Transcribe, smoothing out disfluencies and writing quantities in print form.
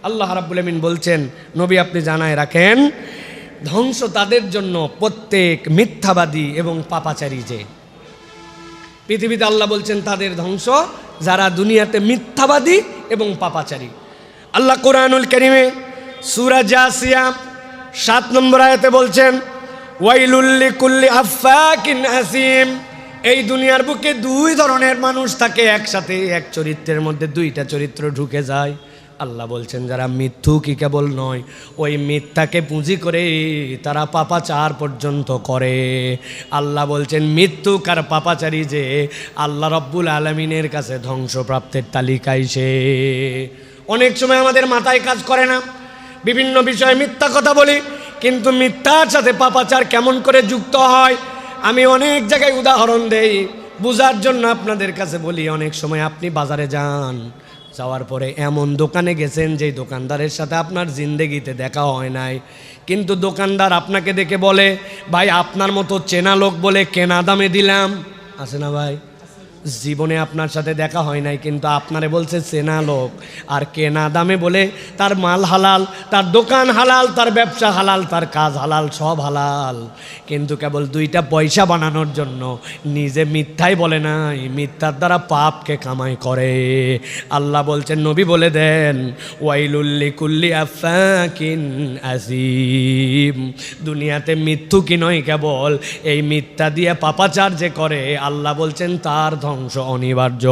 আল্লাহ রাব্বুল আমিন বলছেন, নবী আপনি জানায় রাখেন, ধ্বংস তাদের জন্য প্রত্যেক মিথ্যাবাদী এবং পাপাচারী। যে পৃথিবীতে আল্লাহ বলছেন তাদের ধ্বংস যারা দুনিয়াতে মিথ্যাবাদী এবং পাপাচারী। আল্লাহ কোরআনুল কারীমে সূরা জাসিয়া 7 নম্বর আয়াতে বলছেন, ওয়াইলুল লিকুল্লি আফফাকিন আসিম। এই দুনিয়ার বুকে দুই ধরনের মানুষ থাকে একসাথে, এক চরিত্রের মধ্যে দুইটা চরিত্র ঢুকে যায়। আল্লাহ বলছেন যারা মিথ্যুকই কেবল নয়, ওই মিথ্যাকে পুঁজি করে তারা পাপাচার পর্যন্ত করে। আল্লাহ বলছেন মিথ্যুক আর পাপাচারী যে আল্লাহ রব্বুল আলামিনের কাছে ধ্বংসপ্রাপ্তের তালিকায় সে। অনেক সময় আমাদের মাথায় কাজ করে না, বিভিন্ন বিষয়ে মিথ্যা কথা বলি, কিন্তু মিথ্যার সাথে পাপাচার কেমন করে যুক্ত হয় আমি অনেক জায়গায় উদাহরণ দেই বোঝার জন্য আপনাদের কাছে বলি। অনেক সময় আপনি বাজারে যান, যাওয়ার পরে এমন দোকানে গেছেন যেই দোকানদারের সাথে আপনার জিন্দেগিতে দেখা হয় নাই, কিন্তু দোকানদার আপনাকে দেখে বলে, ভাই আপনার মতো চেনা লোক বলে কেনা দামে দিলাম। আছে না ভাই? জীবনে আপনার সাথে দেখা হয় নাই, কিন্তু আপনারে বলছে চেনা লোক, আর কেনা দামে বলে তার মাল হালাল, তার দোকান হালাল, তার ব্যবসা হালাল, তার কাজ হালাল, সব হালাল, কিন্তু কেবল দুইটা পয়সা বানানোর জন্য নিজে মিথ্যাই বলে নাই, মিথ্যার দ্বারা পাপকে কামাই করে। আল্লাহ বলছেন, নবী বলে দেন, ওয়াইলুল লিকুল্লি আফফাকিন আসিম। দুনিয়াতে মৃত্যু কি নয় কেবল, এই মিথ্যা দিয়ে পাপাচার যে করে আল্লাহ বলছেন তার ধ্বংস অনিবার্য।